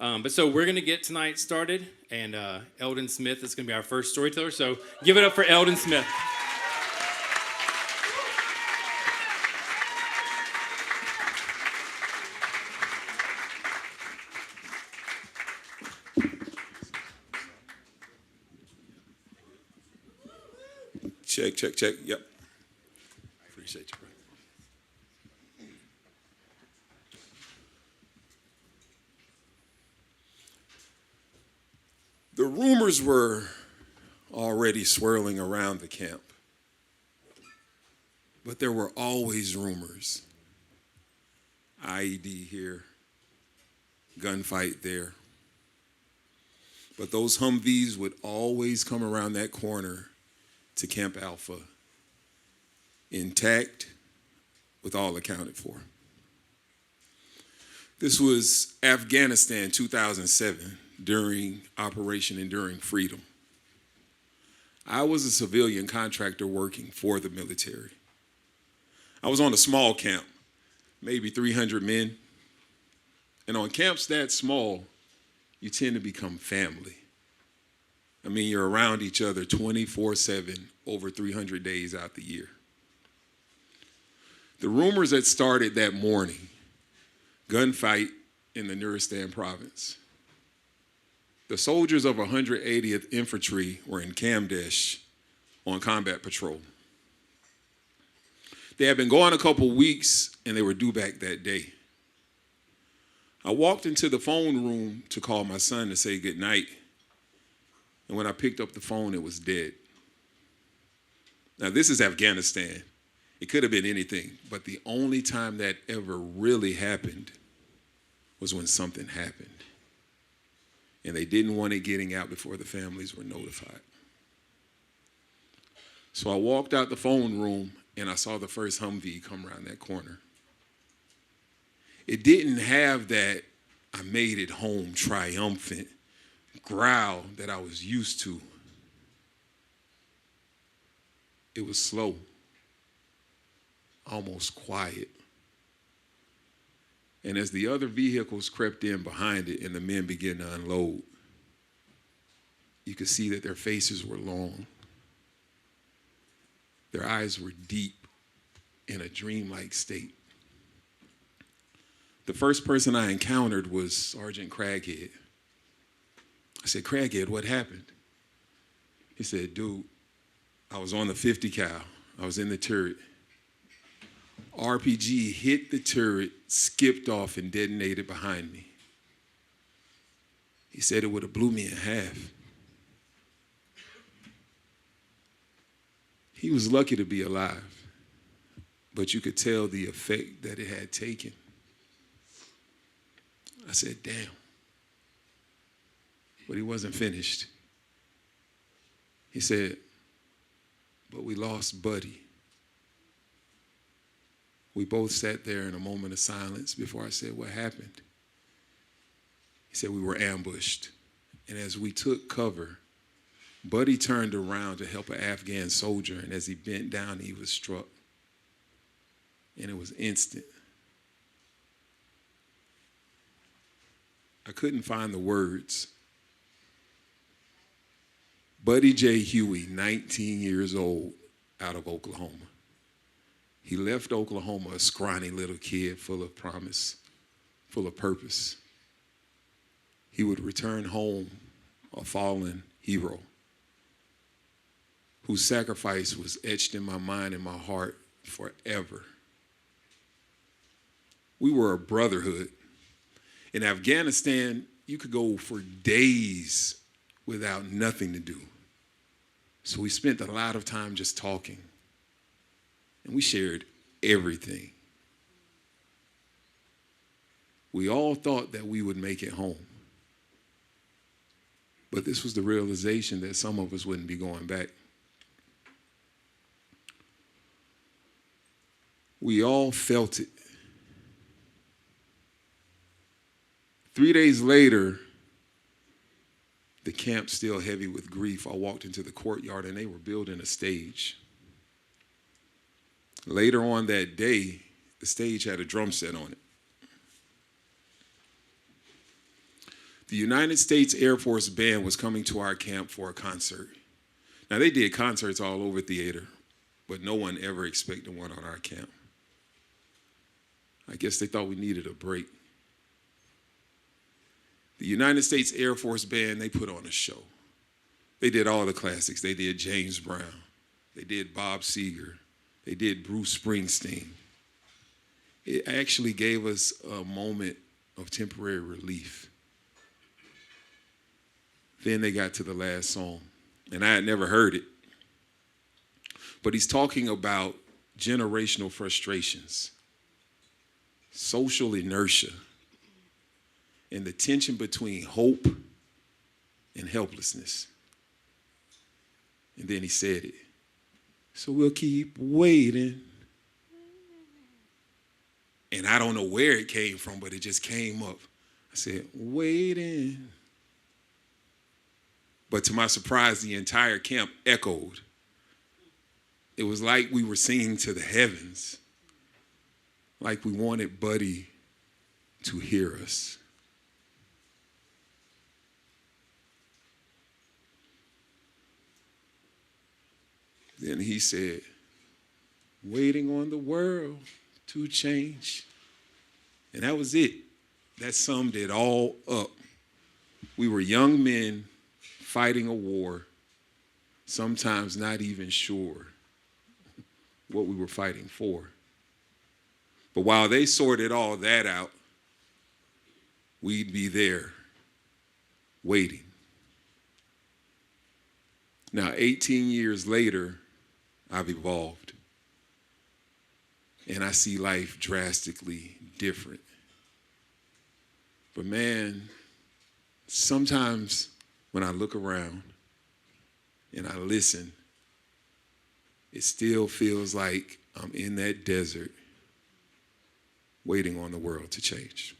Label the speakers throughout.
Speaker 1: But so we're going to get tonight started, and Eldon Smith is going to be our first storyteller. So give it up for Eldon Smith.
Speaker 2: Check, check, check. Yep. Appreciate you, bro. The rumors were already swirling around the camp, but there were always rumors. IED here, gunfight there. But those Humvees would always come around that corner to Camp Alpha, intact, with all accounted for. This was Afghanistan 2007 during Operation Enduring Freedom. I was a civilian contractor working for the military. I was on a small camp, maybe 300 men. And on camps that small, you tend to become family. I mean, you're around each other 24/7 over 300 days out the year. The rumors that started that morning, gunfight in the Nuristan province. The soldiers of 180th Infantry were in Kamdesh on combat patrol. They had been gone a couple weeks and they were due back that day. I walked into the phone room to call my son to say goodnight. And when I picked up the phone, it was dead. Now, this is Afghanistan. It could have been anything, but the only time that ever really happened was when something happened. And they didn't want it getting out before the families were notified. So I walked out the phone room and I saw the first Humvee come around that corner. It didn't have that I made it home triumphant growl that I was used to. It was slow, almost quiet. And as the other vehicles crept in behind it and the men began to unload, you could see that their faces were long. Their eyes were deep in a dreamlike state. The first person I encountered was Sergeant Craghead. I said, Craghead, what happened? He said, dude, I was on the 50 cal. I was in the turret. RPG hit the turret, skipped off, and detonated behind me. He said it would have blew me in half. He was lucky to be alive, but you could tell the effect that it had taken. I said, damn. But he wasn't finished. He said, but we lost Buddy. We both sat there in a moment of silence before I said, what happened? He said, we were ambushed. And as we took cover, Buddy turned around to help an Afghan soldier. And as he bent down, he was struck. And it was instant. I couldn't find the words. Buddy J. Huey, 19 years old, out of Oklahoma. He left Oklahoma a scrawny little kid full of promise, full of purpose. He would return home a fallen hero whose sacrifice was etched in my mind and my heart forever. We were a brotherhood. In Afghanistan, you could go for days without nothing to do. So we spent a lot of time just talking. And we shared everything. We all thought that we would make it home. But this was the realization that some of us wouldn't be going back. We all felt it. 3 days later, the camp still heavy with grief. I walked into the courtyard and they were building a stage. Later on that day, the stage had a drum set on it. The United States Air Force Band was coming to our camp for a concert. Now, they did concerts all over theater, but no one ever expected one on our camp. I guess they thought we needed a break. The United States Air Force Band, they put on a show. They did all the classics. They did James Brown. They did Bob Seger. They did Bruce Springsteen. It actually gave us a moment of temporary relief. Then they got to the last song, and I had never heard it. But he's talking about generational frustrations, social inertia, and the tension between hope and helplessness. And then he said it. So we'll keep waiting. And I don't know where it came from, but it just came up. I said, waiting. But to my surprise, the entire camp echoed. It was like we were singing to the heavens, like we wanted Buddy to hear us. Then he said, waiting on the world to change. And that was it. That summed it all up. We were young men fighting a war, sometimes not even sure what we were fighting for. But while they sorted all that out, we'd be there waiting. Now, 18 years later, I've evolved. And I see life drastically different. But man, sometimes when I look around and I listen, it still feels like I'm in that desert waiting on the world to change.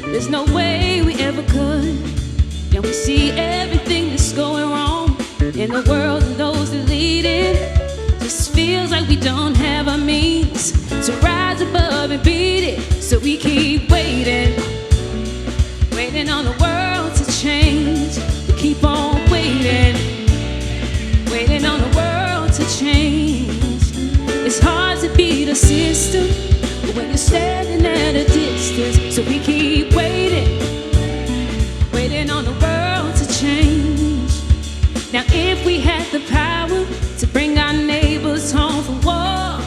Speaker 3: There's no way we ever could. And we see everything that's going wrong in the world and those that lead it. Just feels like we don't have our means to rise above and beat it. So we keep waiting, waiting on the world to change. We keep on waiting, waiting on the world to change. It's hard to beat a system when you're standing at a distance. So we keep waiting, waiting on the world to change. Now if we had the power to bring our neighbors home from war,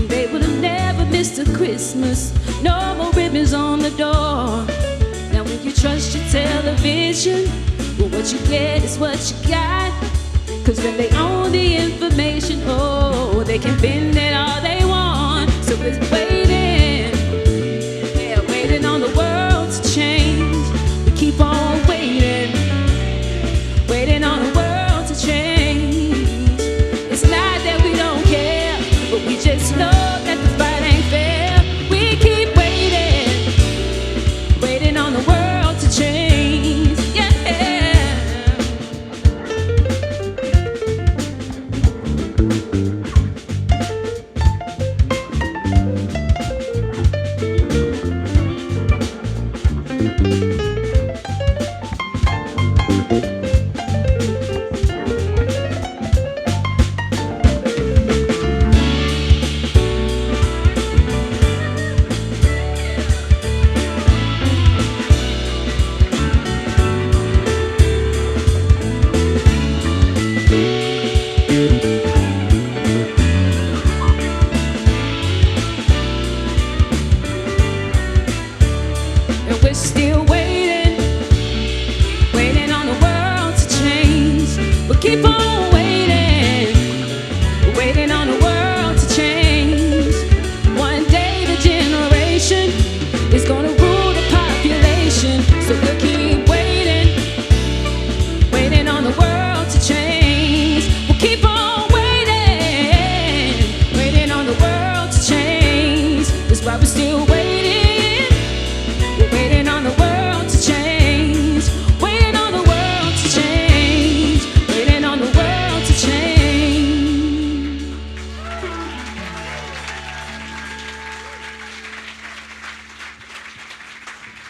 Speaker 3: they would have never missed a Christmas. No more ribbons on the door. Now when you trust your television, well, what you get is what you got. Cause when they own the information, oh, they can bend it all they want. So it's waiting, yeah, waiting on the world to change. We keep on waiting, waiting on the world to change. It's not that we don't care, but we just know that the fight ain't fair. We keep waiting, waiting on the world to change, yeah. And we're still waiting, waiting on the world to change. We'll keep on